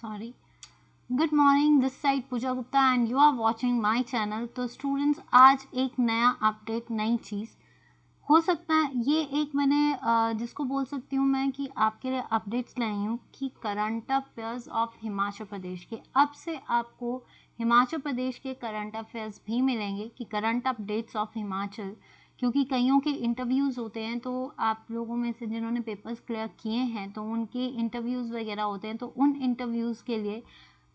Sorry. Good morning, this side Pooja Gupta and you are watching my channel. तो students, आज एक नया अपडेट, नई चीज़ हो सकता है ये एक मैंने जिसको बोल सकती हूँ मैं कि आपके लिए अपडेट्स लाई हूँ कि current affairs of Himachal Pradesh के अब से आपको हिमाचल प्रदेश के करंट अफेयर्स भी मिलेंगे कि करंट अपडेट्स ऑफ हिमाचल, क्योंकि कईयों के इंटरव्यूज़ होते हैं। तो आप लोगों में से जिन्होंने पेपर्स क्लियर किए हैं तो उनके इंटरव्यूज़ वगैरह होते हैं, तो उन इंटरव्यूज़ के लिए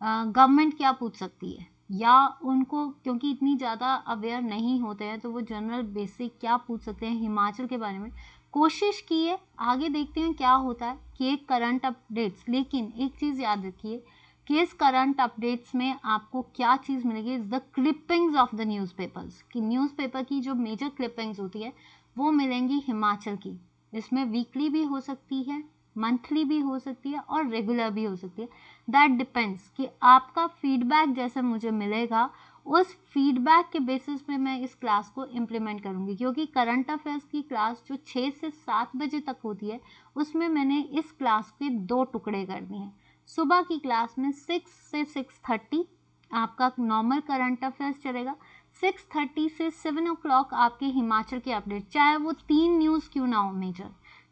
गवर्नमेंट क्या पूछ सकती है, या उनको क्योंकि इतनी ज़्यादा अवेयर नहीं होते हैं तो वो जनरल बेसिक क्या पूछ सकते हैं हिमाचल के बारे में। कोशिश की है, आगे देखते हैं क्या होता है कि एक करंट अपडेट्स। लेकिन एक चीज़ याद रखिए कि इस करंट अपडेट्स में आपको क्या चीज़ मिलेगी, is the clippings of the newspapers, कि न्यूज़पेपर की जो मेजर क्लिपिंग्स होती है वो मिलेंगी हिमाचल की। इसमें वीकली भी हो सकती है, मंथली भी हो सकती है और रेगुलर भी हो सकती है। दैट डिपेंड्स कि आपका फीडबैक जैसे मुझे मिलेगा, उस फीडबैक के बेसिस पे मैं इस क्लास को इम्प्लीमेंट करूँगी। क्योंकि करंट अफेयर्स की क्लास जो 6 से 7 बजे तक होती है, उसमें मैंने इस क्लास के 2 टुकड़े कर दिए हैं। सुबह की क्लास में 6 से 6:30 आपका नॉर्मल करंट अफेयर्स चलेगा। 6:30 से 7 o'clock आपके हिमाचल के अपडेट, चाहे वो 3 न्यूज़ क्यों ना हो मेजर,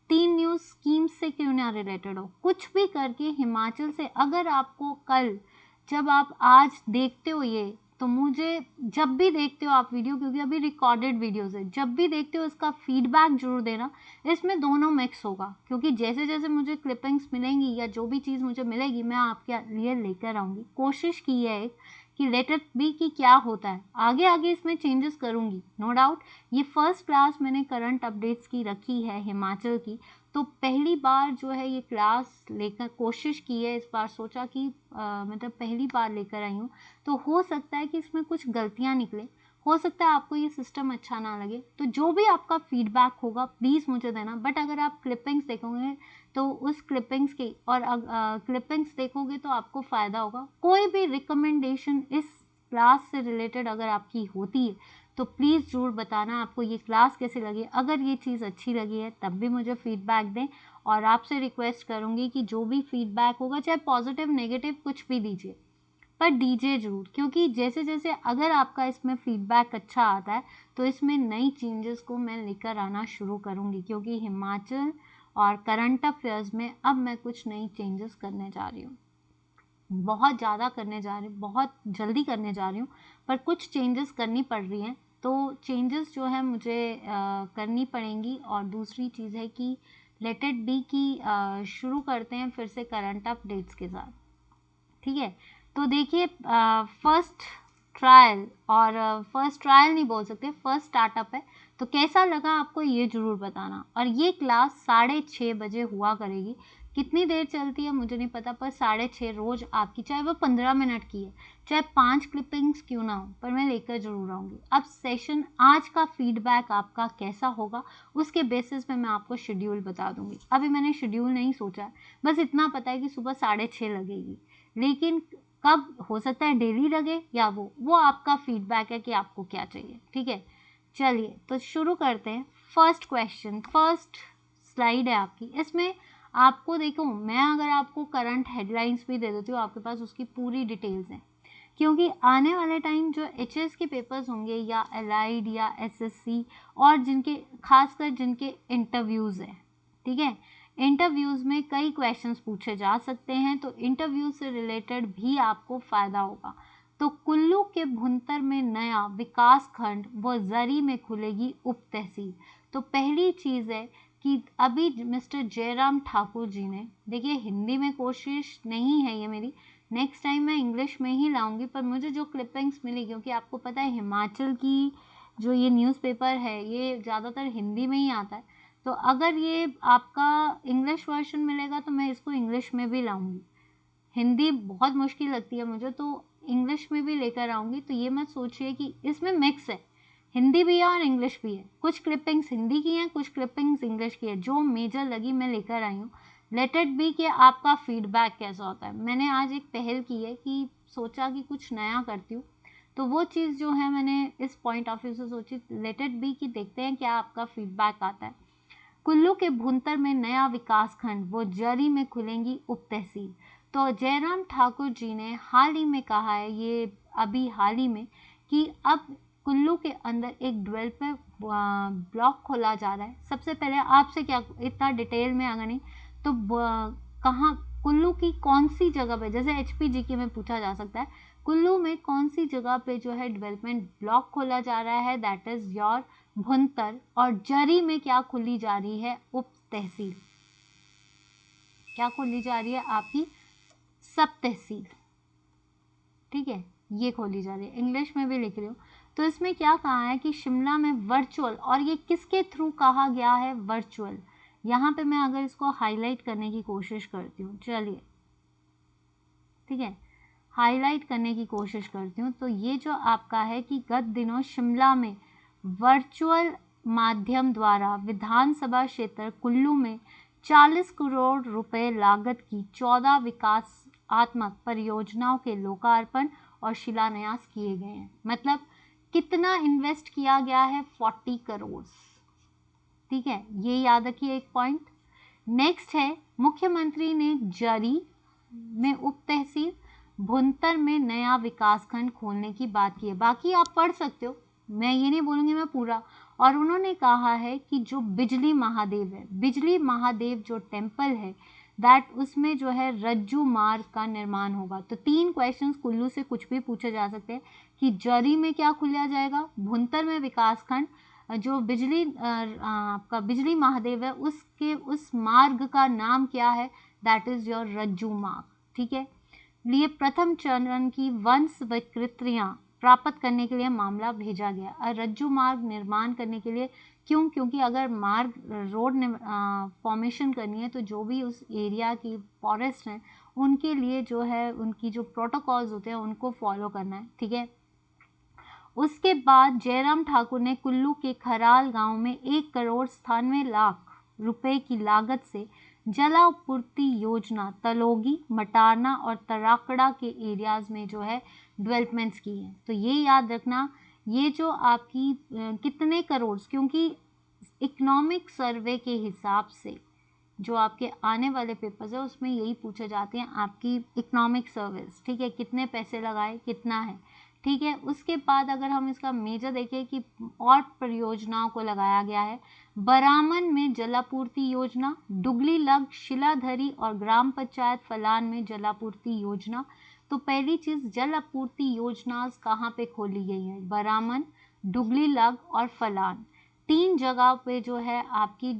3 न्यूज़ स्कीम से क्यों ना रिलेटेड हो, कुछ भी करके हिमाचल से। अगर आपको कल, जब आप आज देखते हो ये, तो मुझे जब भी देखते हो आप वीडियो, क्योंकि अभी रिकॉर्डेड वीडियोस है, जब भी देखते हो इसका फीडबैक जरूर देना। इसमें दोनों मिक्स होगा, क्योंकि जैसे जैसे मुझे क्लिपिंग्स मिलेंगी या जो भी चीज़ मुझे मिलेगी मैं आपके लिए लेकर आऊँगी। कोशिश की है कि लेट इट बी कि क्या होता है, आगे आगे इसमें चेंजेस करूँगी नो डाउट। ये फर्स्ट क्लास मैंने करंट अपडेट्स की रखी है हिमाचल की, तो पहली बार जो है ये क्लास लेकर कोशिश की है। इस बार सोचा कि मतलब पहली बार लेकर आई हूँ, तो हो सकता है कि इसमें कुछ गलतियाँ निकले, हो सकता है आपको ये सिस्टम अच्छा ना लगे। तो जो भी आपका फीडबैक होगा प्लीज़ मुझे देना। बट अगर आप क्लिपिंग्स देखोगे तो उस क्लिपिंग्स की और क्लिपिंग्स देखोगे तो आपको फ़ायदा होगा। कोई भी रिकमेंडेशन इस क्लास से रिलेटेड अगर आपकी होती है तो प्लीज़ ज़रूर बताना आपको ये क्लास कैसी लगी। अगर ये चीज़ अच्छी लगी है तब भी मुझे फीडबैक दें, और आपसे रिक्वेस्ट करूँगी कि जो भी फीडबैक होगा, चाहे पॉजिटिव नेगेटिव कुछ भी दीजिए, पर दीजिए ज़रूर। क्योंकि जैसे जैसे अगर आपका इसमें फीडबैक अच्छा आता है तो इसमें नई चेंजेस को मैं लेकर आना शुरू करूँगी। क्योंकि हिमाचल और करंट अफेयर्स में अब मैं कुछ नई चेंजेस करने जा रही हूँ, बहुत ज़्यादा करने जा रही हूँ, बहुत जल्दी करने जा रही हूँ, पर कुछ चेंजेस करनी पड़ रही हैं। तो चेंजेस जो है मुझे करनी पड़ेंगी। और दूसरी चीज़ है कि लेट इट बी की शुरू करते हैं फिर से करंट अपडेट्स के साथ, ठीक है। तो देखिए, फर्स्ट ट्रायल, और फर्स्ट ट्रायल नहीं बोल सकते, फर्स्ट स्टार्टअप है, तो कैसा लगा आपको ये ज़रूर बताना। और ये क्लास 6:30 बजे हुआ करेगी। कितनी देर चलती है मुझे नहीं पता, पर 6:30 रोज़ आपकी, चाहे वो 15 मिनट की है, चाहे 5 क्लिपिंग्स क्यों ना हो, पर मैं लेकर ज़रूर आऊँगी। अब सेशन आज का फीडबैक आपका कैसा होगा उसके बेसिस पे मैं आपको शेड्यूल बता दूँगी। अभी मैंने शेड्यूल नहीं सोचा है, बस इतना पता है कि सुबह 6:30 लगेगी। लेकिन कब हो सकता है डेली लगे, या वो आपका फीडबैक है कि आपको क्या चाहिए, ठीक है। चलिए तो शुरू करते हैं। फर्स्ट क्वेश्चन, फर्स्ट स्लाइड है आपकी। इसमें आपको देखो, मैं अगर आपको करंट हेडलाइंस भी दे देती हूँ, आपके पास उसकी पूरी डिटेल्स हैं। क्योंकि आने वाले टाइम जो एचएस के पेपर्स होंगे, या एलाइड या एसएससी, और जिनके खासकर जिनके इंटरव्यूज़ हैं, ठीक है, इंटरव्यूज़ में कई क्वेश्चंस पूछे जा सकते हैं, तो इंटरव्यू से रिलेटेड भी आपको फ़ायदा होगा। तो कुल्लू के भुंतर में नया विकास खंड व जरी में खुलेगी उप तहसील। तो पहली चीज़ है कि अभी मिस्टर जयराम ठाकुर जी ने, देखिए हिंदी में कोशिश नहीं है ये मेरी, नेक्स्ट टाइम मैं इंग्लिश में ही लाऊंगी, पर मुझे जो क्लिपिंग्स मिली, क्योंकि आपको पता है हिमाचल की जो ये न्यूज़पेपर है ये ज़्यादातर हिंदी में ही आता है, तो अगर ये आपका इंग्लिश वर्जन मिलेगा तो मैं इसको इंग्लिश में भी लाऊंगी। हिंदी बहुत मुश्किल लगती है मुझे, तो इंग्लिश में भी लेकर आऊँगी। तो ये मत सोचिए कि इसमें मिक्स है, हिंदी भी है और इंग्लिश भी है। कुछ क्लिपिंग्स हिंदी की हैं, कुछ क्लिपिंग्स इंग्लिश की है। जो मेजर लगी मैं लेकर आई हूँ। लेट इट बी कि आपका फीडबैक कैसा होता है। मैंने आज एक पहल की है कि सोचा कि कुछ नया करती हूँ, तो वो चीज़ जो है मैंने इस पॉइंट ऑफ व्यू से सोची। लेट इट बी कि देखते हैं क्या आपका फीडबैक आता है। कुल्लू के भुंतर में नया विकास खंड वो जरी में खुलेंगी उप तहसील। तो जयराम ठाकुर जी ने हाल ही में कहा है, ये अभी हाल ही में, कि अब कुल्लू के अंदर एक डेवलपर ब्लॉक खोला जा रहा है। सबसे पहले आपसे क्या, इतना डिटेल में अगर नहीं तो कहाँ कुल्लू की कौन सी जगह पे, जैसे HPGK में पूछा जा सकता है, कुल्लू में कौन सी जगह पे जो है डेवलपमेंट ब्लॉक खोला जा रहा है, दैट इज योर भुंतर। और जरी में क्या खुली जा रही है, उप तहसील। क्या खोली जा रही है, आपकी सब तहसील, ठीक है, ये खोली जा रही है। इंग्लिश में भी लिख रही हूँ। तो इसमें क्या कहा है कि शिमला में वर्चुअल, और ये किसके थ्रू कहा गया है, वर्चुअल। यहाँ पे मैं अगर इसको हाईलाइट करने की कोशिश करती हूँ, चलिए ठीक है, हाईलाइट करने की कोशिश करती हूँ, तो ये जो आपका है कि गत दिनों शिमला में वर्चुअल माध्यम द्वारा विधानसभा क्षेत्र कुल्लू में 40 करोड़ रुपए लागत की 14 विकासात्मक परियोजनाओं के लोकार्पण और शिलान्यास किए गए हैं। मतलब कितना इन्वेस्ट किया गया है, 40 करोड़, ठीक है, ये याद रखिए एक पॉइंट। नेक्स्ट है, मुख्यमंत्री ने जरी में उप तहसील, भुंतर में नया विकासखंड खोलने की बात की है। बाकी आप पढ़ सकते हो, मैं ये नहीं बोलूँगी मैं पूरा। और उन्होंने कहा है कि जो बिजली महादेव है, बिजली महादेव जो टेम्पल है, दैट उसमें जो है रज्जू मार्ग का निर्माण होगा। तो 3 क्वेश्चंस कुल्लू से कुछ भी पूछे जा सकते हैं कि जरी में क्या खुला जाएगा, भुंतर में विकासखंड, जो बिजली आपका बिजली महादेव है उसके उस मार्ग का नाम क्या है, दैट इज योर रज्जू मार्ग, ठीक है। लिए प्रथम चरण की वन स्वीकृतियां प्राप्त करने के लिए मामला भेजा गया। रज्जू मार्ग निर्माण करने के लिए क्यों, क्योंकि अगर मार्ग रोड फॉर्मेशन करनी है तो जो भी उस एरिया की फॉरेस्ट हैं उनके लिए जो है उनकी जो प्रोटोकॉल्स होते हैं उनको फॉलो करना है, ठीक है। उसके बाद जयराम ठाकुर ने कुल्लू के खराल गांव में 1,97 लाख रुपए की लागत से जलापूर्ति योजना तलोगी, मटारना और तराकड़ा के एरियाज में जो है डेवलपमेंट्स की है। तो ये याद रखना, ये जो आपकी कितने करोड़, क्योंकि इकोनॉमिक सर्वे के हिसाब से जो आपके आने वाले पेपर्स है उसमें यही पूछे जाते हैं, आपकी इकोनॉमिक सर्विस, ठीक है, कितने पैसे लगाए, कितना है, ठीक है। उसके बाद अगर हम इसका मेजर देखें कि और परियोजनाओं को लगाया गया है, बरामन में जलापूर्ति योजना, डुगली लग, शिलाधरी और ग्राम पंचायत फलान में जलापूर्ति योजना। तो पहली चीज, जल आपूर्ति योजना कहाँ पे खोली गई है, बरामन, डुगली लग और फलान, 3 जगह पे जो है आपकी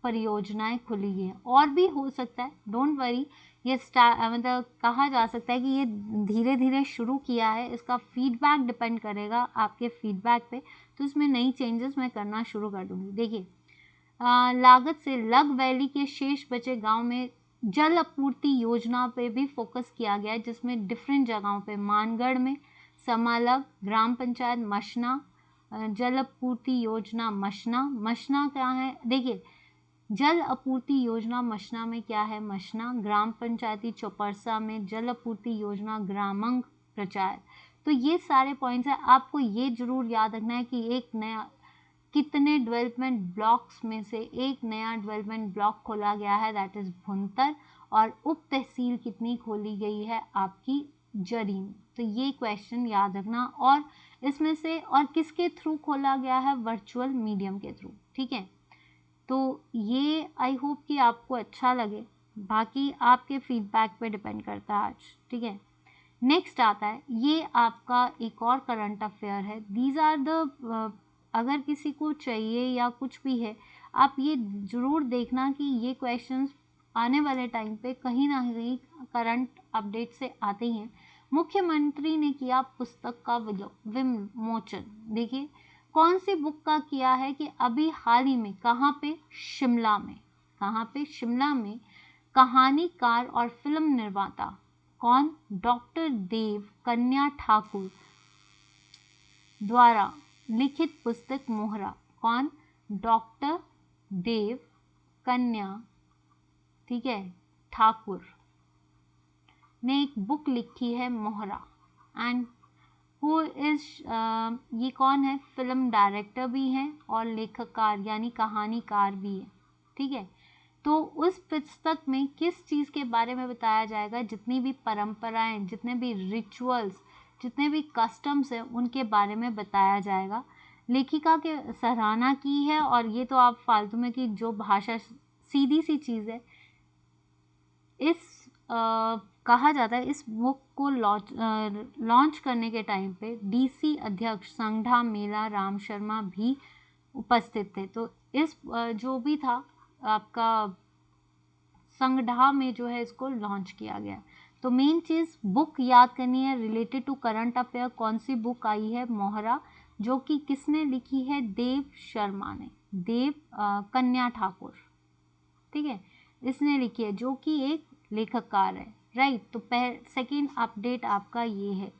परियोजनाएं खुली गई हैं। और भी हो सकता है, डोंट वरी, ये मतलब कहा जा सकता है कि ये धीरे धीरे शुरू किया है, इसका फीडबैक डिपेंड करेगा आपके फीडबैक पे, तो इसमें नई चेंजेस मैं करना शुरू कर दूंगी। देखिए लागत से लग वैली के शेष बचे गांव में जल आपूर्ति योजना पे भी फोकस किया गया है, जिसमें डिफरेंट जगहों पे, मानगढ़ में समालग ग्राम पंचायत मशना, जल आपूर्ति योजना मशना, मशना क्या है, देखिए जल आपूर्ति योजना मशना में क्या है, मशना, ग्राम पंचायती चौपरसा में जल आपूर्ति योजना ग्रामंग पंचायत। तो ये सारे पॉइंट्स हैं, आपको ये जरूर याद रखना है कि एक नया कितने डेवलपमेंट ब्लॉक्स में से एक नया डेवलपमेंट ब्लॉक खोला गया है, दैट इज भुंतर, और उप तहसील कितनी खोली गई है आपकी जरी में। तो ये क्वेश्चन याद रखना, और इसमें से और किसके थ्रू खोला गया है, वर्चुअल मीडियम के थ्रू, ठीक है। तो ये आई होप कि आपको अच्छा लगे, बाकी आपके फीडबैक पे डिपेंड करता है आज, ठीक है। नेक्स्ट आता है, ये आपका एक और करंट अफेयर है, दीज आर द, अगर किसी को चाहिए या कुछ भी है, आप ये जरूर देखना कि ये क्वेश्चंस आने वाले टाइम पे कहीं ना कहीं करंट अपडेट से आते हैं। मुख्यमंत्री ने किया पुस्तक का विमोचन, देखिए कौन सी बुक का किया है, कि अभी हाल ही में कहाँ पे, शिमला में, कहाँ पे, शिमला में कहानीकार और फिल्म निर्माता कौन, डॉक्टर देव कन्या ठाकुर द्वारा लिखित पुस्तक मोहरा, कौन, डॉक्टर देव कन्या, ठीक है, ठाकुर ने एक बुक लिखी है मोहरा। एंड हु इज, ये कौन है, फिल्म डायरेक्टर भी हैं और लेखककार यानी कहानीकार भी है, ठीक है। तो उस पुस्तक में किस चीज़ के बारे में बताया जाएगा, जितनी भी परंपराएं, जितने भी रिचुअल्स, जितने भी कस्टम्स हैं उनके बारे में बताया जाएगा। लेखिका के सराहना की है, और ये तो आप फालतू में कि जो भाषा सीधी सी चीज़ है, इस कहा जाता है इस बुक को लॉन्च करने के टाइम पे डीसी अध्यक्ष संघा मेला राम शर्मा भी उपस्थित थे। तो इस जो भी था आपका संगढ़ा में जो है इसको लॉन्च किया गया। तो मेन चीज़ बुक याद करनी है रिलेटेड टू करंट अफेयर। कौन सी बुक आई है? मोहरा, जो कि किसने लिखी है? देव शर्मा ने, देव कन्या ठाकुर, ठीक है, इसने लिखी है, जो कि एक लेखककार है, राइट। तो सेकेंड अपडेट आपका ये है।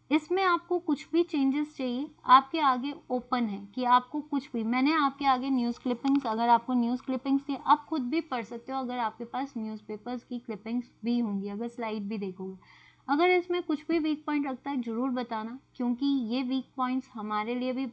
इसमें आपको कुछ भी चेंजेस चाहिए, आपके आगे ओपन है कि आपको कुछ भी, मैंने आपके आगे न्यूज़ क्लिपिंग्स, अगर आपको न्यूज़ क्लिपिंग्स चाहिए आप खुद भी पढ़ सकते हो, अगर आपके पास न्यूज़पेपर्स की क्लिपिंग्स भी होंगी, अगर स्लाइड भी देखोगे। अगर इसमें कुछ भी वीक पॉइंट लगता है ज़रूर बताना, क्योंकि ये वीक पॉइंट्स हमारे लिए भी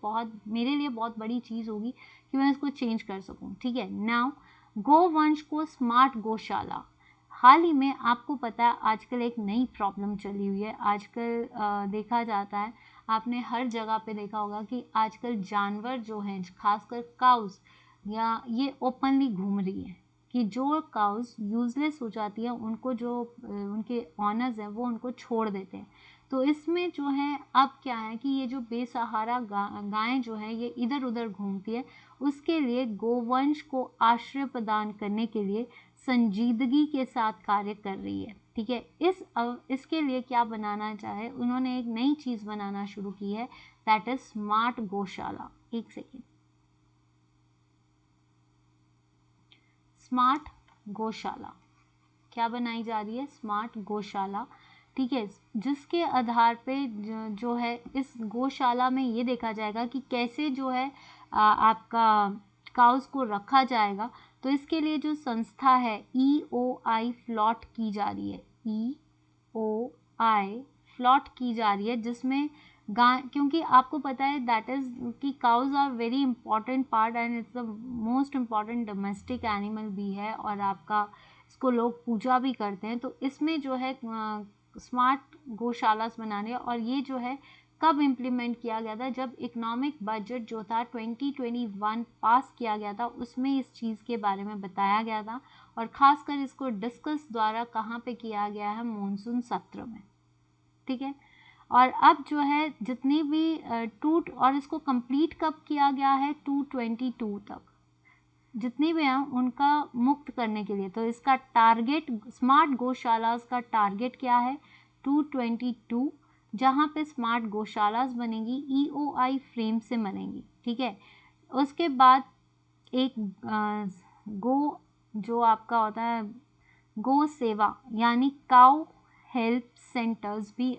मेरे लिए बहुत बड़ी चीज़ होगी कि मैं इसको चेंज कर सकूँ, ठीक है। नाउ, गोवंश को स्मार्ट गौशाला। हाल ही में आपको पता है आजकल एक नई प्रॉब्लम चली हुई है। आजकल देखा जाता है, आपने हर जगह पे देखा होगा कि आजकल जानवर जो हैं, खासकर काउस, या ये ओपनली घूम रही है कि जो काउस यूजलेस हो जाती है उनको जो उनके ऑनर्स हैं वो उनको छोड़ देते हैं। तो इसमें जो है अब क्या है कि ये जो बेसहारा गायें जो है ये इधर उधर घूमती है, उसके लिए गोवंश को आश्रय प्रदान करने के लिए संजीदगी के साथ कार्य कर रही है, ठीक है। इसके लिए क्या बनाना चाहे, उन्होंने एक नई चीज़ बनाना शुरू की है, दैट इज स्मार्ट गौशाला। एक सेकेंड, स्मार्ट गौशाला क्या बनाई जा रही है? स्मार्ट गौशाला, ठीक है, जिसके आधार पे जो है इस गौशाला में ये देखा जाएगा कि कैसे जो है आपका काउस को रखा जाएगा। तो इसके लिए जो संस्था है EOI फ्लॉट की जा रही है, EOI फ्लॉट की जा रही है, जिसमें गाय, क्योंकि आपको पता है दैट इज कि cows are very important part and it's the most important domestic animal भी है, और आपका इसको लोग पूजा भी करते हैं। तो इसमें जो है स्मार्ट गौशाला बनाने, और ये जो है कब इम्प्लीमेंट किया गया था? जब इकोनॉमिक बजट जो था 2021 पास किया गया था, उसमें इस चीज़ के बारे में बताया गया था, और ख़ासकर इसको डिस्कस द्वारा कहाँ पे किया गया है? मॉनसून सत्र में, ठीक है। और अब जो है जितनी भी और इसको कंप्लीट कब किया गया है? 222 तक जितनी भी हैं उनका मुक्त करने के लिए। तो इसका टारगेट, स्मार्ट गौशाला का टारगेट क्या है? 222, जहाँ पे स्मार्ट गौशालास बनेंगी EOI फ्रेम से बनेंगी, ठीक है। उसके बाद एक गो जो आपका होता है गो सेवा, यानी काउ हेल्प सेंटर्स भी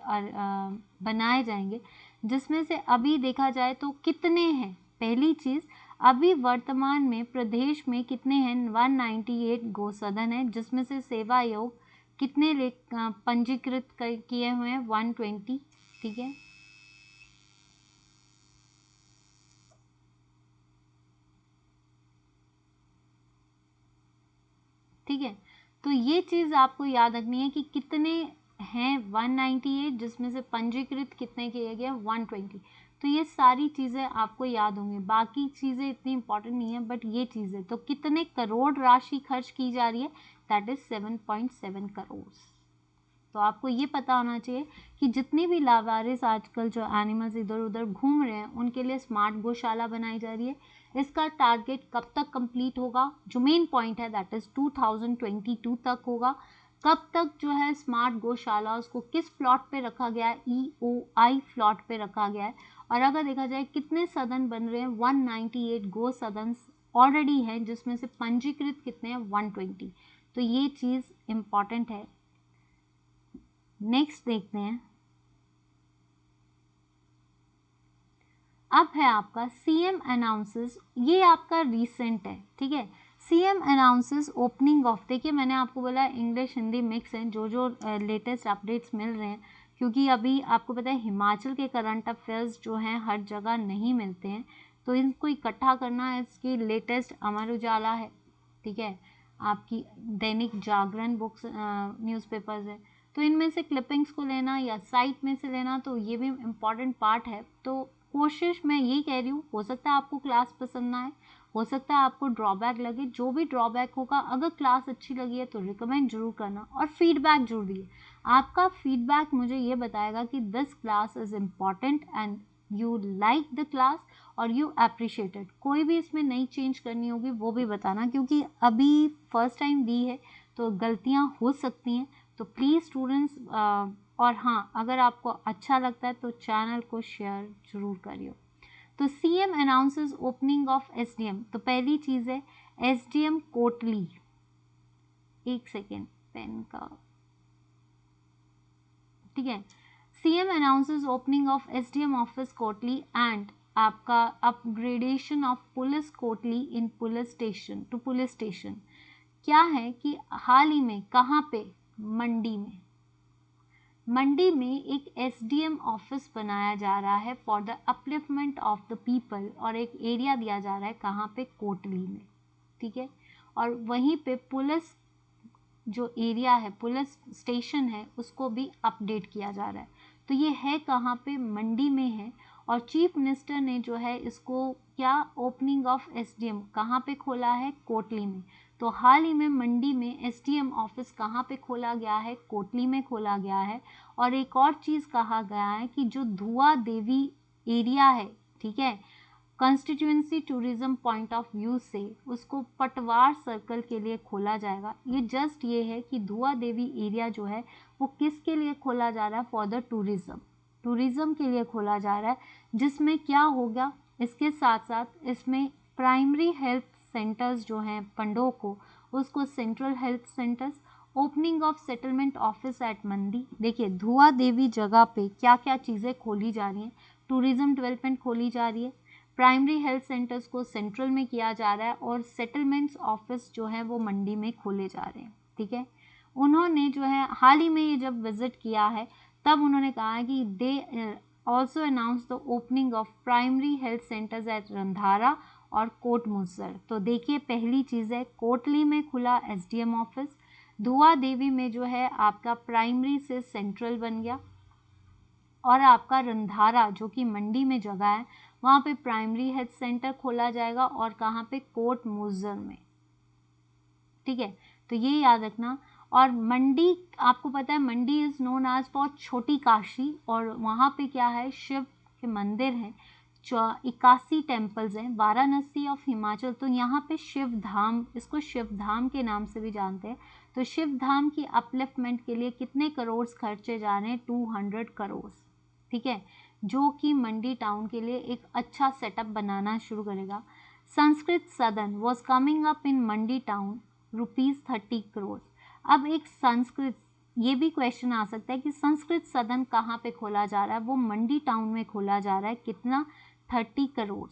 बनाए जाएंगे, जिसमें से अभी देखा जाए तो कितने हैं? पहली चीज़, अभी वर्तमान में प्रदेश में कितने हैं? 198 गौसदन हैं, जिसमें से सेवा आयोग कितने पंजीकृत किए हुए हैं? 120, ठीक है। ठीक है, तो ये चीज़ आपको याद रखनी है कि कितने हैं 198, जिसमें से पंजीकृत कितने किए गए? 120। तो ये सारी चीज़ें आपको याद होंगी, बाकी चीज़ें इतनी इंपॉर्टेंट नहीं है, बट ये चीज़ें। तो कितने करोड़ राशि खर्च की जा रही है? That is 7.7 crore. तो आपको ये पता होना चाहिए कि जितनी भी लावारिस आजकल जो एनिमल्स इधर उधर घूम रहे हैं उनके लिए स्मार्ट गौशाला बनाई जा रही है। इसका टारगेट कब तक कंप्लीट होगा? जो मेन पॉइंट है दैट इज 2022 तक होगा। कब तक जो है स्मार्ट गौशाला उसको किस प्लॉट पे रखा गया है? EOI प्लॉट पे रखा गया है। और अगर देखा जाए कितने सदन बन रहे हैं, 198 गो सदन ऑलरेडी हैं, जिसमें से पंजीकृत कितने हैं? 120। तो ये चीज़ इम्पॉर्टेंट है। नेक्स्ट देखते हैं, अब है आपका CM अनाउंसेस। ये आपका रीसेंट है, ठीक है। CM अनाउंसेस ओपनिंग ऑफ, देखिए मैंने आपको बोला इंग्लिश हिंदी मिक्स है, जो लेटेस्ट अपडेट्स मिल रहे हैं, क्योंकि अभी आपको पता है हिमाचल के करंट अफेयर्स जो हैं हर जगह नहीं मिलते हैं, तो इनको इकट्ठा करना इसकी लेटेस्ट अमर उजाला है, ठीक है, आपकी दैनिक जागरण बुक्स न्यूज़पेपर्स है, तो इनमें से क्लिपिंग्स को लेना या साइट में से लेना, तो ये भी इम्पॉर्टेंट पार्ट है। तो कोशिश मैं यही कह रही हूँ, हो सकता है आपको क्लास पसंद ना आए, हो सकता है आपको ड्रॉबैक लगे, जो भी ड्रॉबैक होगा, अगर क्लास अच्छी लगी है तो रिकमेंड जरूर करना और फीडबैक जरूर दिए। आपका फीडबैक मुझे ये बताएगा कि this class is important and you like the class और यू अप्रिशिएटेड। कोई भी इसमें नई चेंज करनी होगी वो भी बताना, क्योंकि अभी फर्स्ट टाइम दी है तो गलतियाँ हो सकती हैं। तो प्लीज़ स्टूडेंट्स, और हाँ, अगर आपको अच्छा लगता है तो चैनल को शेयर जरूर करिए। तो CM announces opening of SDM, तो पहली चीज़ है एसडीएम कोटली। एक सेकेंड, पेन का, ठीक है। CM announces opening of SDM office Kotli and आपका upgradation of police Kotli in police station to police station. क्या है कि हाल ही में कहाँ पे, मंडी में एक एसडीएम ऑफिस बनाया जा रहा है for the upliftment of the people, और एक एरिया दिया जा रहा है कहाँ पे, कोटली में, ठीक है। और वहीं पे पुलिस जो एरिया है, पुलिस स्टेशन है, उसको भी अपडेट किया जा रहा है। तो ये है कहाँ पे, मंडी में है। और चीफ मिनिस्टर ने जो है इसको क्या, ओपनिंग ऑफ एसडीएम कहाँ पे खोला है, कोटली में। तो हाल ही में मंडी में एसडीएम ऑफिस कहाँ पे खोला गया है, कोटली में खोला गया है। और एक और चीज़ कहा गया है कि जो धुआ देवी एरिया है, ठीक है, constituency tourism point of view से उसको पटवार सर्कल के लिए खोला जाएगा। ये जस्ट ये है कि धुआ देवी एरिया जो है वो किसके लिए खोला जा रहा है, फॉर द टूरिज्म के लिए खोला जा रहा है, जिसमें क्या होगा, इसके साथ साथ इसमें प्राइमरी हेल्थ सेंटर्स जो हैं पंडोह उसको central health centres, opening of settlement office at Mandi. देखिए धुआ देवी जगह पे क्या क्या चीज़ें खोली जा रही हैं, टूरिज्म डेवलपमेंट खोली जा रही है, प्राइमरी हेल्थ सेंटर्स को सेंट्रल में किया जा रहा है, और सेटलमेंट्स ऑफिस जो है वो मंडी में खोले जा रहे हैं, ठीक है। उन्होंने जो है हाल ही में ये जब विजिट किया है तब उन्होंने कहा कि they also announce the opening of primary health centres at Randhara और कोट मुसर। तो देखिए पहली चीज़ है, कोटली में खुला एसडीएम ऑफिस, धुआ देवी में जो है आपका प्राइमरी से सेंट्रल बन गया, और आपका रंधारा जो कि मंडी में जगह है वहाँ पे प्राइमरी हेल्थ सेंटर खोला जाएगा, और कहाँ पे, कोट मुसर में, ठीक है। तो ये याद रखना। और मंडी, आपको पता है मंडी इज़ नोन एज फॉर छोटी काशी, और वहाँ पे क्या है, शिव के मंदिर हैं, 81 टेम्पल्स हैं, वाराणसी ऑफ हिमाचल। तो यहाँ पे शिव धाम, इसको शिव धाम के नाम से भी जानते हैं। तो शिव धाम की अपलिफ्टमेंट के लिए कितने करोड़ खर्चे जा रहे हैं, 200 करोड़, ठीक है, जो कि मंडी टाउन के लिए एक अच्छा सेटअप बनाना शुरू करेगा। संस्कृत सदन was coming up in Mandi town, ₹30 crore. अब एक संस्कृत, ये भी क्वेश्चन आ सकता है कि संस्कृत सदन कहाँ पे खोला जा रहा है, वो मंडी टाउन में खोला जा रहा है, कितना, 30 करोड़,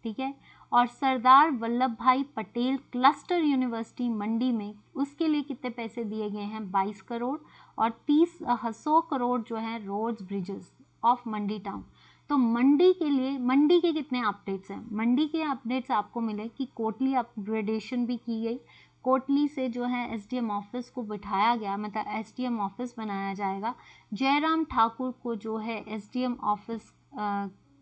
ठीक है। और सरदार वल्लभ भाई पटेल क्लस्टर यूनिवर्सिटी मंडी में, उसके लिए कितने पैसे दिए गए हैं, 22 करोड़, और 100 करोड़ जो है roads bridges of Mandi town. तो मंडी के लिए, मंडी के कितने अपडेट्स हैं, मंडी के अपडेट्स आपको मिले कि कोटली अपग्रेडेशन भी की गई, कोटली से जो है एसडीएम ऑफिस को बिठाया गया, मतलब एसडीएम ऑफिस बनाया जाएगा। जयराम ठाकुर को जो है एसडीएम ऑफिस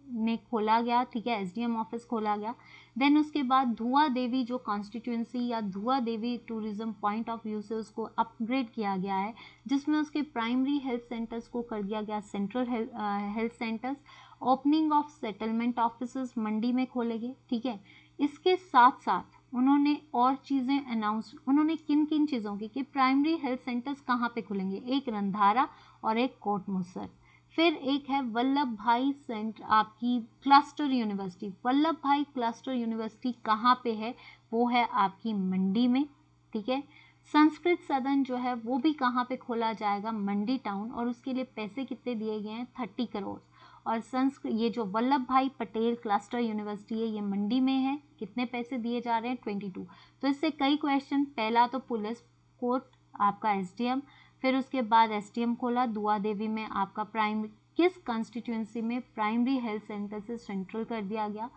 ने खोला गया, ठीक है, एसडीएम ऑफिस खोला गया। देन उसके बाद धुआ देवी जो कॉन्स्टिट्यूएंसी या धुआ देवी टूरिज्म पॉइंट ऑफ व्यू से उसको अपग्रेड किया गया है, जिसमें उसके प्राइमरी हेल्थ सेंटर्स को कर दिया गया central health centres. Opening of settlement office Mandi में खोलेंगे, ठीक है। इसके साथ साथ उन्होंने और चीज़ें अनाउंस, उन्होंने किन किन चीज़ों की, कि प्राइमरी हेल्थ सेंटर्स कहाँ पे खुलेंगे, एक रंधारा और एक कोट मुसर। फिर एक है वल्लभ भाई सेंटर, आपकी क्लस्टर यूनिवर्सिटी, वल्लभ भाई क्लस्टर यूनिवर्सिटी कहाँ पे है, वो है आपकी मंडी में, ठीक है। संस्कृत सदन जो है वो भी कहाँ पे खोला जाएगा, मंडी टाउन, और उसके लिए पैसे कितने दिए गए हैं, 30 करोड़। और संस्कृत, ये जो वल्लभ भाई पटेल क्लस्टर यूनिवर्सिटी है ये मंडी में है, कितने पैसे दिए जा रहे हैं, 22। तो इससे कई क्वेश्चन, पहला तो पुलिस कोर्ट आपका एसडीएम, फिर उसके बाद एसडीएम खोला दुआ देवी में, आपका किस कॉन्स्टिट्यूएंसी में प्राइमरी हेल्थ सेंटर से सेंट्रल कर दिया गया।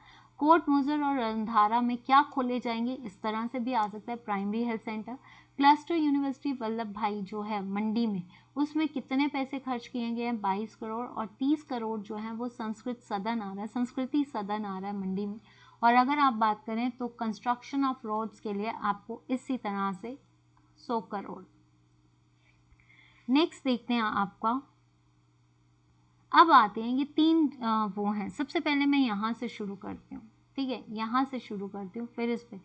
कोट मोजर और रंधारा में क्या खोले जाएंगे, इस तरह से भी आ सकता है। Primary health centre. Cluster university Vallabh भाई जो है मंडी में, उसमें कितने पैसे खर्च किए गए हैं, 22 करोड़, और 30 करोड़ जो है वो संस्कृति सदन आ रहा है मंडी में। और अगर आप बात करें तो कंस्ट्रक्शन ऑफ रोड्स के लिए आपको इसी तरह से 100 करोड़। नेक्स्ट देखते हैं आपका, अब आते हैं ये 3 वो हैं। सबसे पहले मैं यहाँ से शुरू करती हूँ, ठीक है, यहाँ से शुरू करती हूँ, फिर इस पे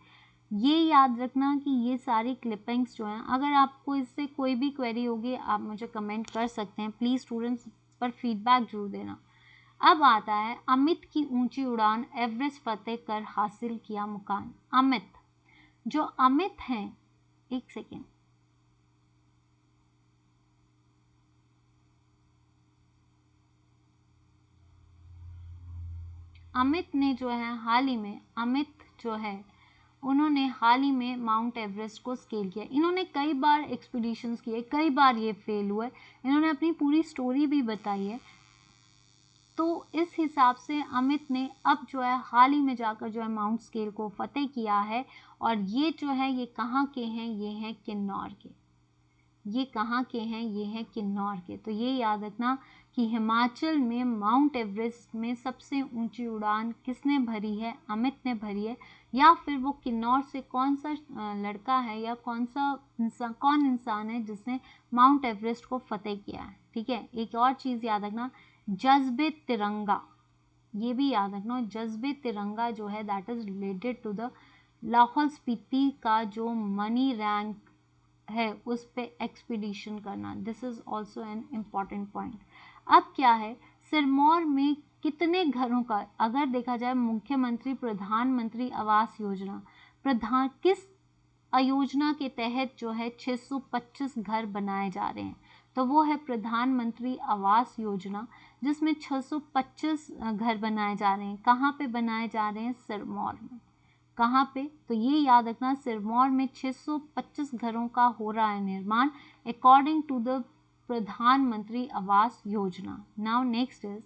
ये याद रखना कि ये सारी क्लिपिंग्स जो हैं, अगर आपको इससे कोई भी क्वेरी होगी आप मुझे कमेंट कर सकते हैं। प्लीज़ स्टूडेंट्स पर फीडबैक जरूर देना। अब आता है अमित की ऊंची उड़ान, एवरेस्ट फतेह कर हासिल किया मुकाम। अमित, जो अमित हैं, एक सेकेंड, अमित ने जो है हाल ही में, अमित जो है उन्होंने हाल ही में माउंट एवरेस्ट को स्केल किया। इन्होंने कई बार एक्सपीडिशंस किए, कई बार ये फेल हुए, इन्होंने अपनी पूरी स्टोरी भी बताई है। तो इस हिसाब से अमित ने अब जो है हाल ही में जाकर जो है माउंट स्केल को फतेह किया है। और ये जो है ये कहाँ के हैं, ये हैं किन्नौर के। ये कहाँ के हैं, ये हैं किन्नौर के। तो ये याद रखना कि हिमाचल में माउंट एवरेस्ट में सबसे ऊंची उड़ान किसने भरी है, अमित ने भरी है। या फिर वो किन्नौर से कौन सा लड़का है या कौन इंसान है जिसने माउंट एवरेस्ट को फतेह किया है, ठीक है। एक और चीज़ याद रखना, जज्बे तिरंगा, ये भी याद रखना, जज्बे तिरंगा जो है that is related to the Lahaul Spiti का जो मनी रैंक है उस पे एक्सपीडिशन करना। This is also an important point. अब क्या है, सिरमौर में कितने घरों का, अगर देखा जाए मुख्यमंत्री प्रधानमंत्री आवास योजना, किस योजना के तहत जो है 625 घर बनाए जा रहे हैं, तो वो है प्रधानमंत्री आवास योजना, जिसमें 625 घर बनाए जा रहे हैं। कहाँ पे बनाए जा रहे हैं, सिरमौर में। कहाँ पे, तो ये याद रखना, सिरमौर में 625 घरों का हो रहा है निर्माण अकॉर्डिंग टू द प्रधानमंत्री Awas Yojana. Now next is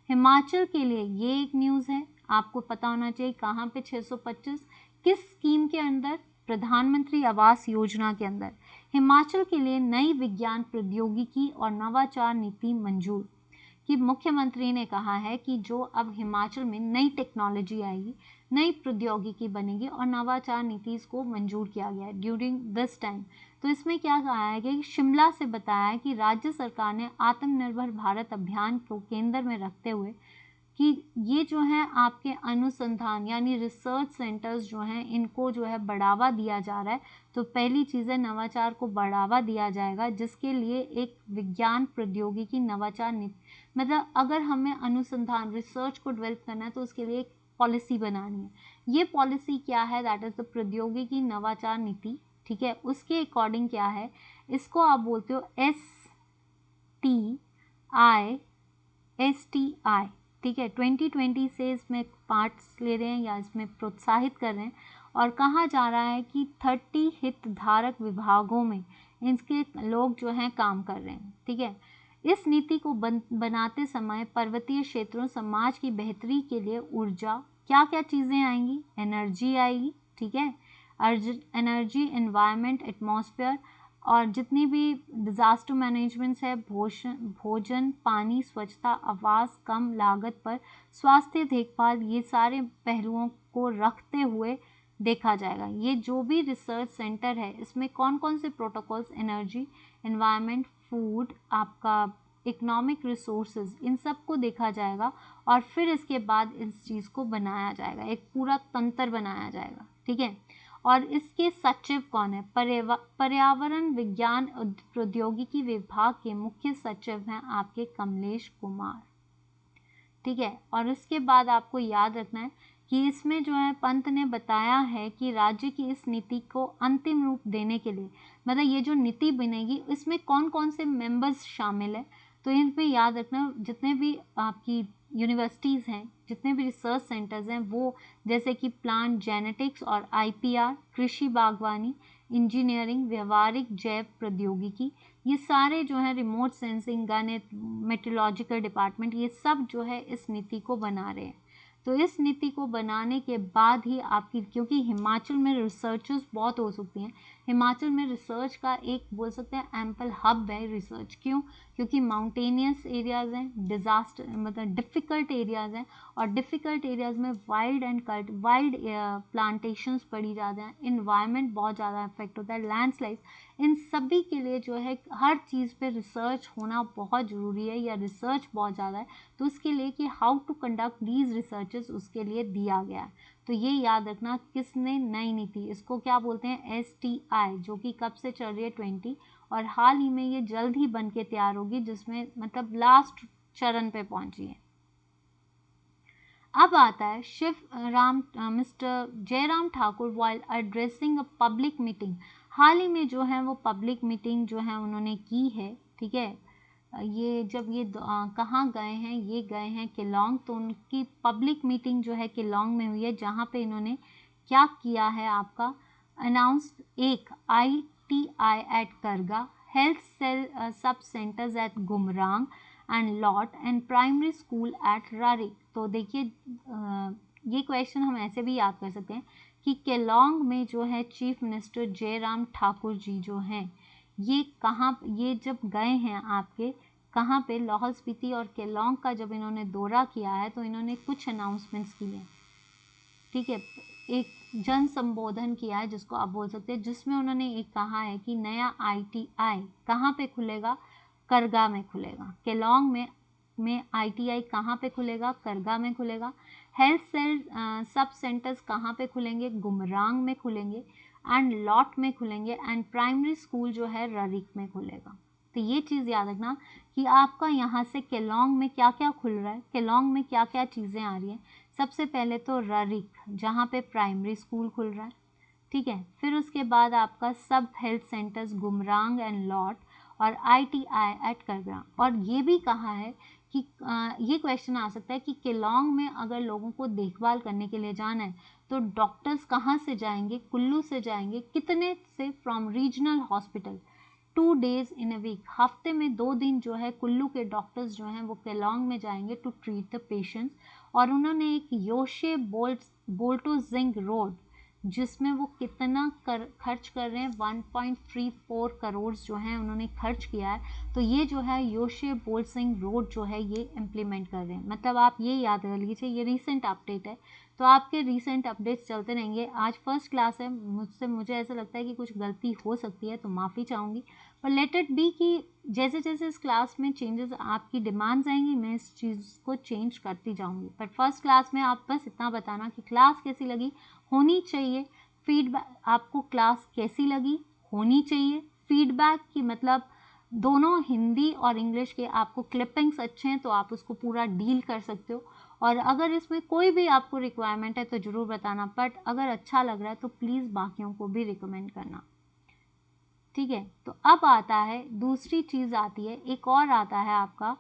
Himachal के लिए, ये एक न्यूज़ है, आपको पता होना चाहिए कहाँ पे 625, किस स्कीम के अंदर, प्रधानमंत्री आवास योजना के अंदर। हिमाचल के लिए नई विज्ञान प्रौद्योगिकी और नवाचार नीति मंजूर। कि मुख्यमंत्री ने कहा है कि जो अब हिमाचल में नई टेक्नोलॉजी आएगी, नई प्रौद्योगिकी बनेगी और नवाचार नीति को मंजूर किया गया है ड्यूरिंग दिस टाइम। तो इसमें क्या कहा है कि शिमला से बताया है कि राज्य सरकार ने आत्मनिर्भर भारत अभियान को केंद्र में रखते हुए कि ये जो है आपके अनुसंधान यानी रिसर्च सेंटर्स जो हैं इनको जो है बढ़ावा दिया जा रहा है। तो पहली चीज़ है नवाचार को बढ़ावा दिया जाएगा, जिसके लिए एक विज्ञान प्रौद्योगिकी नवाचार नीति, मतलब अगर हमें अनुसंधान रिसर्च को डेवलप करना है तो उसके लिए एक पॉलिसी बनानी है। ये पॉलिसी क्या है, दैट इज द प्रौद्योगिकी नवाचार नीति, ठीक है। उसके अकॉर्डिंग क्या है, इसको आप बोलते हो STI, ठीक है। 2020 से इसमें पार्ट्स ले रहे हैं या इसमें प्रोत्साहित कर रहे हैं। और कहा जा रहा है कि 30 हितधारक विभागों में इनके लोग जो हैं काम कर रहे हैं, ठीक है। इस नीति को बनाते समय पर्वतीय क्षेत्रों समाज की बेहतरी के लिए ऊर्जा, क्या क्या चीज़ें आएंगी, एनर्जी आएगी, ठीक है, एनर्जी, एनवायरनमेंट, एटमॉस्फेयर, और जितनी भी डिज़ास्टर मैनेजमेंट्स है, भोजन, पानी, स्वच्छता, आवास, कम लागत पर स्वास्थ्य देखभाल, ये सारे पहलुओं को रखते हुए देखा जाएगा। ये जो भी रिसर्च सेंटर है इसमें कौन कौन से प्रोटोकॉल्स, एनर्जी, एनवायरनमेंट, फूड, आपका इकोनॉमिक रिसोर्सेज, इन सब को देखा जाएगा और फिर इसके बाद इस चीज़ को बनाया जाएगा, एक पूरा तंत्र बनाया जाएगा, ठीक है। और इसके सचिव कौन है, पर्यावरण विज्ञान प्रौद्योगिकी विभाग के मुख्य सचिव हैं आपके कमलेश कुमार, ठीक है। और इसके बाद आपको याद रखना है कि इसमें जो है पंत ने बताया है कि राज्य की इस नीति को अंतिम रूप देने के लिए, मतलब ये जो नीति बनेगी इसमें कौन कौन से मेंबर्स शामिल है, तो इनमें याद रखना जितने भी आपकी यूनिवर्सिटीज़ हैं, जितने भी रिसर्च सेंटर्स हैं, वो जैसे कि प्लांट जेनेटिक्स और IPR, कृषि बागवानी, इंजीनियरिंग, व्यवहारिक जैव प्रौद्योगिकी, ये सारे जो है रिमोट सेंसिंग, गणित, मेट्रोलॉजिकल डिपार्टमेंट, ये सब जो है इस नीति को बना रहे हैं। तो इस नीति को बनाने के बाद ही आपकी, क्योंकि हिमाचल में रिसर्चेस बहुत हो सकती हैं, हिमाचल में रिसर्च का एक बोल सकते हैं एम्पल हब है रिसर्च। क्यों? क्योंकि माउंटेनियस एरियाज़ हैं, डिज़ास्टर मतलब डिफ़िकल्ट एरियाज़ हैं, और डिफ़िकल्ट एरियाज़ में वाइल्ड प्लांटेशंस पड़ी ज़्यादा हैं, इन्वायरमेंट बहुत ज़्यादा इफेक्ट होता है, लैंडस्लाइड, इन सभी के लिए जो है हर चीज़ पे रिसर्च होना बहुत ज़रूरी है, या रिसर्च बहुत ज़्यादा है। तो उसके लिए कि how to conduct these researches उसके लिए दिया गया है। तो ये याद रखना, किसने नई नीति, इसको क्या बोलते हैं, STI, जो कि कब से चल रही है 20, और हाल ही में ये जल्द ही बन के तैयार होगी, जिसमें मतलब लास्ट चरण पे पहुंची है। अब आता है mister Jairam Thakur while addressing a public meeting. हाल ही में जो है वो पब्लिक मीटिंग जो है उन्होंने की है, ठीक है। ये जब ये कहाँ गए हैं, ये गए हैं केलोंग, तो उनकी पब्लिक मीटिंग जो है केलोंग में हुई है, जहाँ पे इन्होंने क्या किया है आपका, अनाउंस एक ITI at Karga, health cell sub centres at Gumrang and lot and primary school at Rarik. तो देखिए ये क्वेश्चन हम ऐसे भी याद कर सकते हैं कि केलोंग में जो है चीफ मिनिस्टर जयराम ठाकुर जी जो हैं, ये कहाँ, ये जब गए हैं आपके कहाँ पे, लाहौल स्पीति और केलोंग का जब इन्होंने दौरा किया है, तो इन्होंने कुछ अनाउंसमेंट्स की हैं, ठीक है। एक जन संबोधन किया है जिसको आप बोल सकते हैं, जिसमें उन्होंने एक कहा है कि नया ITI कहाँ पे खुलेगा, करगा में खुलेगा। केलोंग में ITI कहाँ पे खुलेगा, करगा में खुलेगा। हेल्थ सेल सब सेंटर्स कहाँ पे खुलेंगे, गुमरांग में खुलेंगे, एंड लॉट में खुलेंगे, एंड प्राइमरी स्कूल जो है ररिक में खुलेगा। तो ये चीज़ याद रखना कि आपका यहाँ से केलोंग में क्या क्या खुल रहा है, केलोंग में क्या क्या चीज़ें आ रही हैं। सबसे पहले तो ररिक, जहाँ पे प्राइमरी स्कूल खुल रहा है, ठीक है। फिर उसके बाद आपका सब हेल्थ सेंटर्स गुमरांग एंड लॉट, और ITI एट करगा। और ये भी कहा है कि ये क्वेश्चन आ सकता है कि केलोंग में अगर लोगों को देखभाल करने के लिए जाना है, तो डॉक्टर्स कहाँ से जाएंगे, कुल्लू से जाएंगे, कितने से, from regional hospital, 2 days in a week, हफ्ते में 2 दिन जो है कुल्लू के डॉक्टर्स जो हैं वो केलोंग में जाएंगे टू ट्रीट द पेशेंट्स। और उन्होंने एक योशे बोल्टोजिंग रोड, जिसमें वो कितना खर्च कर रहे हैं, 1.34 करोड़ जो हैं उन्होंने खर्च किया है। तो ये जो है योशे बोल्टोजिंग रोड जो है ये इम्प्लीमेंट कर रहे हैं। मतलब आप ये याद कर लीजिए, ये रीसेंट अपडेट है, तो आपके रीसेंट अपडेट्स चलते रहेंगे। आज फर्स्ट क्लास है, मुझे ऐसा लगता है कि कुछ गलती हो सकती है, तो माफ़ी चाहूँगी, पर लेट इट बी कि जैसे जैसे इस क्लास में चेंजेस, आपकी डिमांड्स आएंगी, मैं इस चीज़ को चेंज करती जाऊँगी। पर फर्स्ट क्लास में आप बस इतना बताना कि क्लास कैसी लगी, होनी चाहिए फीडबैक, आपको क्लास कैसी लगी, होनी चाहिए फीडबैक की, मतलब दोनों हिंदी और इंग्लिश के आपको क्लिपिंग्स अच्छे हैं तो आप उसको पूरा डील कर सकते हो। और अगर इसमें कोई भी आपको रिक्वायरमेंट है तो ज़रूर बताना, बट अगर अच्छा लग रहा है तो प्लीज़ बाकियों को भी रिकमेंड करना, ठीक है। तो अब आता है दूसरी चीज़, आती है एक और, आता है आपका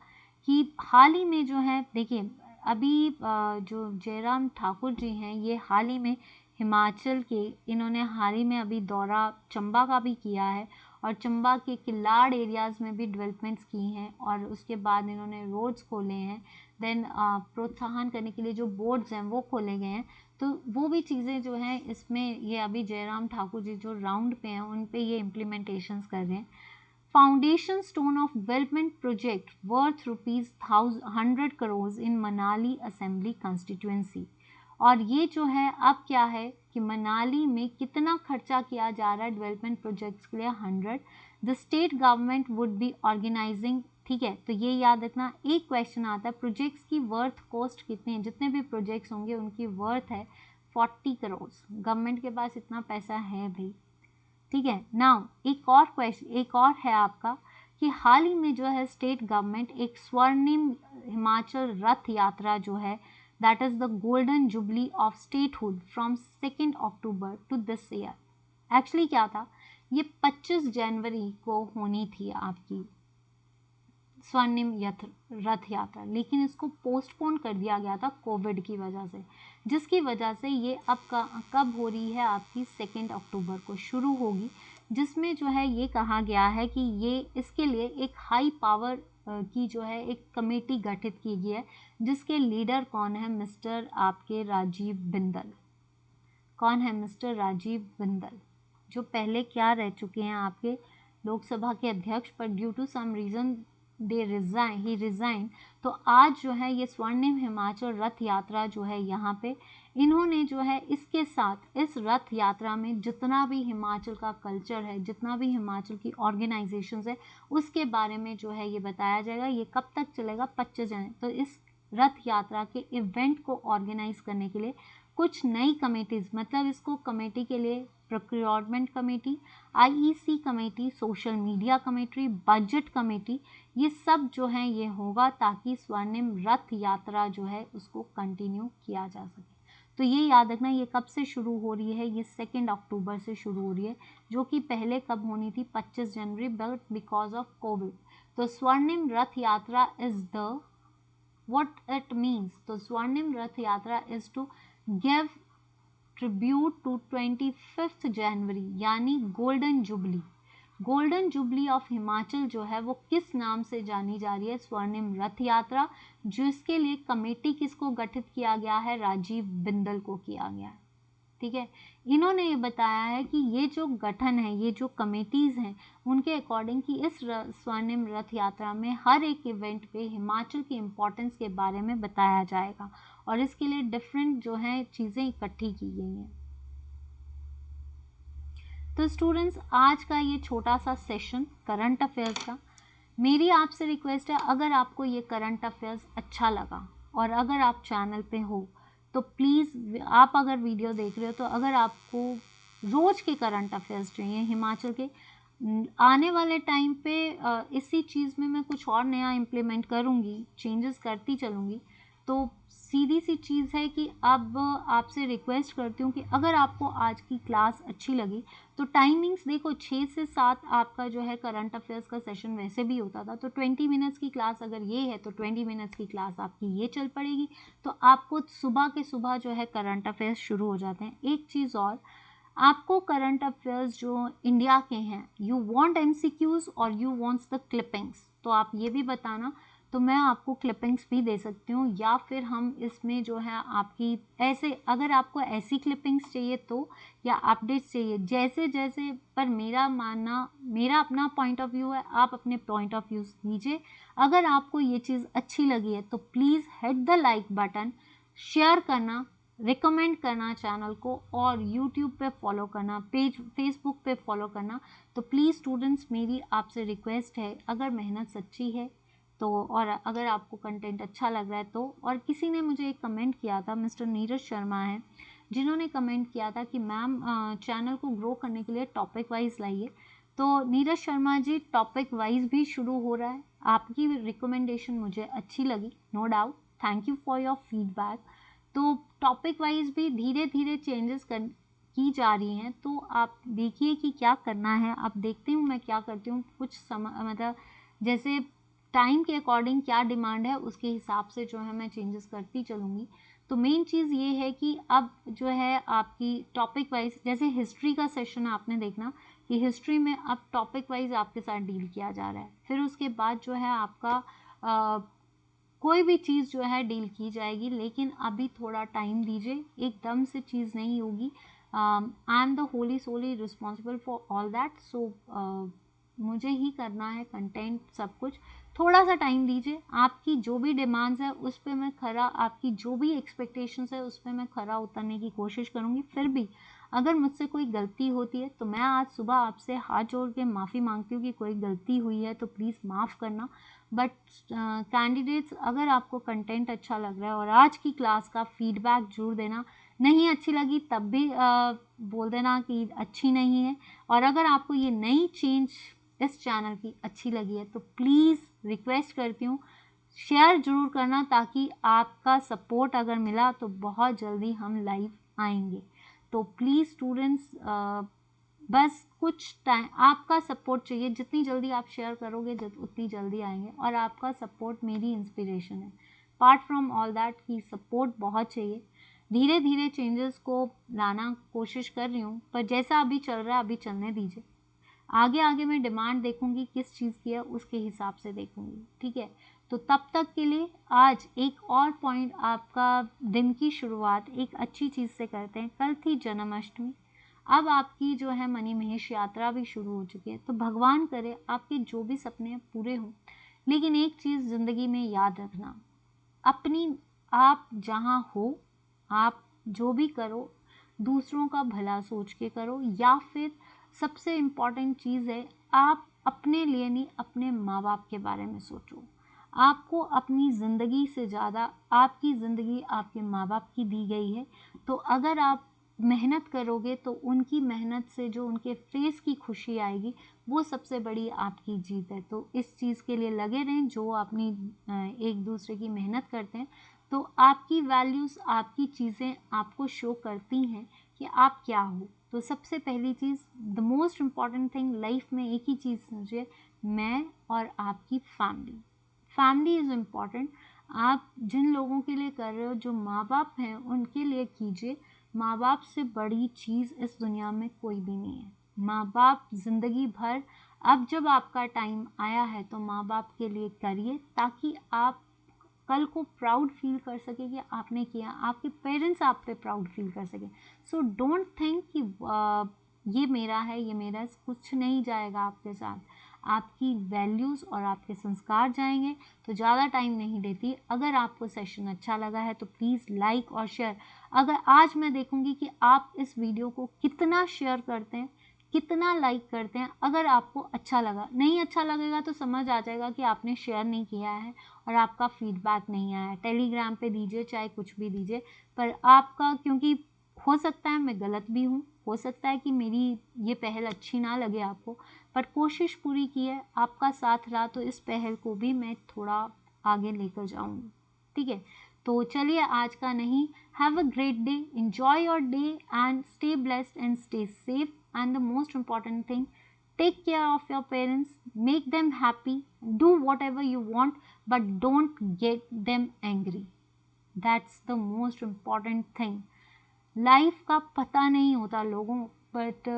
कि हाल ही में जो है, देखिए अभी जो जयराम ठाकुर जी हैं, ये हाल ही में हिमाचल के, इन्होंने हाल ही में अभी दौरा चंबा का भी किया है, और चंबा के किलाड़ एरियाज़ में भी डेवलपमेंट्स की हैं, और उसके बाद इन्होंने रोड्स खोले हैं, देन प्रोत्साहन करने के लिए जो बोर्ड्स हैं वो खोले गए हैं। तो वो भी चीज़ें जो हैं इसमें, ये अभी जयराम ठाकुर जी जो राउंड पे हैं उन पे ये इम्प्लीमेंटेशंस कर रहे हैं। Foundation stone of development project worth ₹100 crore in Manali assembly constituency. और ये जो है अब क्या है कि मनाली में कितना खर्चा किया जा रहा है डेवलपमेंट प्रोजेक्ट्स के लिए, 100। The state government would be organizing, ठीक है। तो ये याद रखना, एक क्वेश्चन आता है प्रोजेक्ट्स की वर्थ कॉस्ट कितनी है, जितने भी प्रोजेक्ट्स होंगे उनकी वर्थ है 40 करोड़। गवर्नमेंट के पास इतना पैसा है भाई, ठीक है। नाउ एक और क्वेश्चन, एक और है आपका कि हाल ही में जो है स्टेट गवर्नमेंट एक स्वर्णिम हिमाचल रथ यात्रा जो है, that is the golden jubilee of statehood from 2 October to this year. Actually क्या था, ये 25 जनवरी को होनी थी आपकी स्वर्णिम रथ यात्रा, लेकिन इसको पोस्टपोन कर दिया गया था कोविड की वजह से, जिसकी वजह से ये अब कब हो रही है आपकी 2 अक्टूबर को शुरू होगी, जिसमें जो है ये कहा गया है कि ये इसके लिए एक हाई पावर की जो है एक कमेटी गठित की गई है, जिसके लीडर कौन है? मिस्टर आपके राजीव बिंदल। कौन है? मिस्टर राजीव बिंदल, जो पहले क्या रह चुके हैं? आपके लोकसभा के अध्यक्ष, पर due to some reason he resign. तो आज जो है ये स्वर्णिम हिमाचल रथ यात्रा जो है यहाँ पे इन्होंने जो है इसके साथ इस रथ यात्रा में जितना भी हिमाचल का कल्चर है, जितना भी हिमाचल की ऑर्गेनाइजेशंस है, उसके बारे में जो है ये बताया जाएगा। ये कब तक चलेगा? 25 जनवरी। तो इस रथ यात्रा के इवेंट को ऑर्गेनाइज करने के लिए कुछ नई कमेटीज़, मतलब इसको कमेटी के लिए procurement committee, IEC committee, social media committee, budget committee, ये सब जो है ये होगा ताकि स्वर्णिम रथ यात्रा जो है उसको कंटिन्यू किया जा सके। तो ये याद रखना, ये कब से शुरू हो रही है? ये 2 अक्टूबर से शुरू हो रही है, जो कि पहले कब होनी थी? 25 जनवरी, बट बिकॉज ऑफ कोविड। तो स्वर्णिम रथ यात्रा is the what it means, तो स्वर्णिम रथ यात्रा is to give tribute to 25th जनवरी, यानी golden jubilee. Golden jubilee of Himachal जो है वो किस नाम से जानी जा रही है? स्वर्णिम रथ यात्रा, जिसके लिए कमेटी किसको गठित किया गया है? राजीव बिंदल को किया गया है। ठीक है, इन्होंने ये बताया है कि ये जो गठन है, ये जो कमेटीज़ हैं, उनके अकॉर्डिंग कि इस स्वर्णिम रथ यात्रा में हर एक इवेंट पे हिमाचल की इम्पोर्टेंस के बारे में बताया जाएगा और इसके लिए डिफरेंट जो है चीज़ें इकट्ठी की गई हैं। तो स्टूडेंट्स, आज का ये छोटा सा सेशन करंट अफेयर्स का, मेरी आपसे रिक्वेस्ट है, अगर आपको ये करंट अफेयर्स अच्छा लगा और अगर आप चैनल पे हो तो प्लीज़, आप अगर वीडियो देख रहे हो तो अगर आपको रोज़ के करंट अफेयर्स चाहिए हिमाचल के, आने वाले टाइम पे इसी चीज़ में मैं कुछ और नया इम्प्लीमेंट करूँगी, चेंजेस करती चलूँगी। तो सीधी सी चीज़ है कि अब आपसे रिक्वेस्ट करती हूँ कि अगर आपको आज की क्लास अच्छी लगी तो टाइमिंग्स देखो, 6 से 7 आपका जो है करंट अफेयर्स का सेशन वैसे भी होता था, तो 20 मिनट्स की क्लास अगर ये है तो 20 मिनट्स की क्लास आपकी ये चल पड़ेगी। तो आपको सुबह के सुबह जो है करंट अफेयर्स शुरू हो जाते हैं। एक चीज़ और, आपको करंट अफेयर्स जो इंडिया के हैं, यू वांट एमसीक्यूज और यू वांट्स द क्लिपिंग्स, तो आप ये भी बताना, तो मैं आपको क्लिपिंग्स भी दे सकती हूँ, या फिर हम इसमें जो है आपकी ऐसे, अगर आपको ऐसी क्लिपिंग्स चाहिए तो, या अपडेट्स चाहिए, जैसे जैसे, पर मेरा मानना, मेरा अपना पॉइंट ऑफ व्यू है, आप अपने पॉइंट ऑफ व्यू दीजिए। अगर आपको ये चीज़ अच्छी लगी है तो please hit the like button, share करना, रिकमेंड करना चैनल को, और यूट्यूब पे फॉलो करना, पेज फेसबुक पे फॉलो करना। तो प्लीज़ स्टूडेंट्स, मेरी आपसे रिक्वेस्ट है, अगर मेहनत सच्ची है तो, और अगर आपको कंटेंट अच्छा लग रहा है तो, और किसी ने मुझे एक कमेंट किया था, मिस्टर नीरज शर्मा है जिन्होंने कमेंट किया था कि मैम चैनल को ग्रो करने के लिए टॉपिक वाइज लाइए। तो नीरज शर्मा जी, टॉपिक वाइज भी शुरू हो रहा है, आपकी रिकमेंडेशन मुझे अच्छी लगी, no doubt, thank you for your feedback. तो टॉपिक वाइज भी धीरे धीरे चेंजेस की जा रही हैं, तो आप देखिए कि क्या करना है। आप देखते हूँ मैं क्या करती हूँ, कुछ मतलब जैसे टाइम के अकॉर्डिंग क्या डिमांड है उसके हिसाब से जो है मैं चेंजेस करती चलूँगी। तो मेन चीज़ ये है कि अब जो है आपकी टॉपिक वाइज, जैसे हिस्ट्री का सेशन आपने देखना कि हिस्ट्री में अब टॉपिक वाइज आपके साथ डील किया जा रहा है, फिर उसके बाद जो है आपका कोई भी चीज़ जो है डील की जाएगी, लेकिन अभी थोड़ा टाइम दीजिए, एकदम से चीज़ नहीं होगी। I am the wholly solely responsible for all that, so मुझे ही करना है कंटेंट सब कुछ, थोड़ा सा टाइम दीजिए। आपकी जो भी डिमांड्स है उस पर मैं खरा, आपकी जो भी एक्सपेक्टेशंस है उस पर मैं खरा उतरने की कोशिश करूँगी। फिर भी अगर मुझसे कोई गलती होती है तो मैं आज सुबह आपसे हाथ जोड़ के माफ़ी मांगती हूँ कि कोई गलती हुई है तो प्लीज़ माफ़ करना। बट कैंडिडेट्स, अगर आपको कंटेंट अच्छा लग रहा है और आज की क्लास का फीडबैक जरूर देना, नहीं अच्छी लगी तब भी बोल देना कि अच्छी नहीं है, और अगर आपको ये नई चेंज इस चैनल की अच्छी लगी है तो प्लीज़ रिक्वेस्ट करती हूँ शेयर जरूर करना, ताकि आपका सपोर्ट अगर मिला तो बहुत जल्दी हम लाइव आएंगे। तो प्लीज़ स्टूडेंट्स, बस कुछ टाइम आपका सपोर्ट चाहिए, जितनी जल्दी आप शेयर करोगे उतनी जल्दी आएंगे, और आपका सपोर्ट मेरी इंस्पिरेशन है। अपार्ट फ्रॉम ऑल दैट की सपोर्ट बहुत चाहिए, धीरे धीरे चेंजेस को लाना कोशिश कर रही हूँ, पर जैसा अभी चल रहा है अभी चलने दीजिए। आगे आगे मैं डिमांड देखूंगी किस चीज़ की है, उसके हिसाब से देखूंगी, ठीक है। तो तब तक के लिए आज एक और पॉइंट, आपका दिन की शुरुआत एक अच्छी चीज़ से करते हैं। कल थी जन्माष्टमी, अब आपकी जो है मनी महेश यात्रा भी शुरू हो चुकी है। तो भगवान करे आपके जो भी सपने हैं पूरे हों। लेकिन एक चीज़ ज़िंदगी में याद रखना, अपनी, आप जहाँ हो, आप जो भी करो दूसरों का भला सोच के करो, या फिर सबसे इम्पॉर्टेंट चीज़ है, आप अपने लिए नहीं अपने माँ बाप के बारे में सोचो। आपको अपनी ज़िंदगी से ज़्यादा आपकी ज़िंदगी आपके माँ बाप की दी गई है। तो अगर आप मेहनत करोगे तो उनकी मेहनत से जो उनके फेस की खुशी आएगी वो सबसे बड़ी आपकी जीत है। तो इस चीज़ के लिए लगे रहें, जो अपनी एक दूसरे की मेहनत करते हैं। तो आपकी वैल्यूज़, आपकी चीज़ें आपको शो करती हैं कि आप क्या हो। तो सबसे पहली चीज़, the most important thing life में एक ही चीज़ समझिए, मैं और आपकी फैमिली। Family is important. आप जिन लोगों के लिए कर रहे हो, जो माँ बाप हैं उनके लिए कीजिए। माँ बाप से बड़ी चीज़ इस दुनिया में कोई भी नहीं है। माँ बाप ज़िंदगी भर, अब जब आपका टाइम आया है तो माँ बाप के लिए करिए, ताकि आप कल को प्राउड फील कर सके कि आपने किया, आपके पेरेंट्स आप पे प्राउड फील कर सके। सो डोंट थिंक कि ये मेरा है, ये मेरा, कुछ नहीं जाएगा आपके साथ, आपकी वैल्यूज़ और आपके संस्कार जाएंगे। तो ज़्यादा टाइम नहीं लेती। अगर आपको सेशन अच्छा लगा है तो प्लीज़ लाइक और शेयर। अगर आज मैं देखूंगी कि आप इस वीडियो को कितना शेयर करते हैं, कितना लाइक करते हैं। अगर आपको अच्छा लगा, नहीं अच्छा लगेगा तो समझ आ जाएगा कि आपने शेयर नहीं किया है और आपका फीडबैक नहीं आया है। टेलीग्राम पे दीजिए, चाहे कुछ भी दीजिए, पर आपका, क्योंकि हो सकता है मैं गलत भी हूँ, हो सकता है कि मेरी ये पहल अच्छी ना लगे आपको, पर कोशिश पूरी की है, आपका साथ रहा तो इस पहल को भी मैं थोड़ा आगे लेकर जाऊँगी, ठीक है। तो चलिए, आज का नहीं, have a great day, enjoy your day and stay blessed and stay safe. And the most important thing, take care of your parents, make them happy, do whatever you want, but don't get them angry. That's the most important thing. Life का पता नहीं होता लोगों, but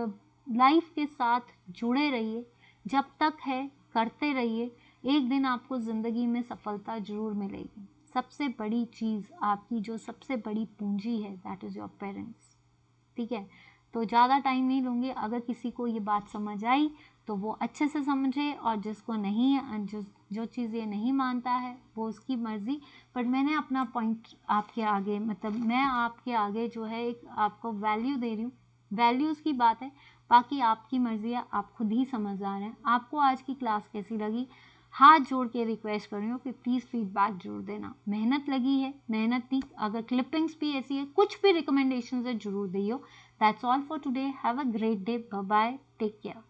life के साथ जुड़े रहिए, जब तक है करते रहिए। एक दिन आपको ज़िंदगी में सफलता ज़रूर मिलेगी। सबसे बड़ी चीज़, आपकी जो सबसे बड़ी पूंजी है, दैट इज़ योर पेरेंट्स, ठीक है। तो ज़्यादा टाइम नहीं लूँगी। अगर किसी को ये बात समझ आई तो वो अच्छे से समझे, और जिसको नहीं, जो चीज़ ये नहीं मानता है वो उसकी मर्ज़ी। पर मैंने अपना पॉइंट आपके आगे, मतलब मैं आपके आगे जो है एक आपको वैल्यू दे रही हूँ। वैल्यूज़ की बात है, बाकी आपकी मर्ज़ी है, आप खुद ही समझदार हैं। आपको आज की क्लास कैसी लगी, हाथ जोड़ के रिक्वेस्ट कर रही हूँ कि प्लीज़ फीडबैक जरूर देना। मेहनत लगी है, मेहनत थी, अगर क्लिपिंग्स भी ऐसी है, कुछ भी रिकमेंडेशन है, जरूर दियो। That's all for today. Have a great day. Bye bye. Take care.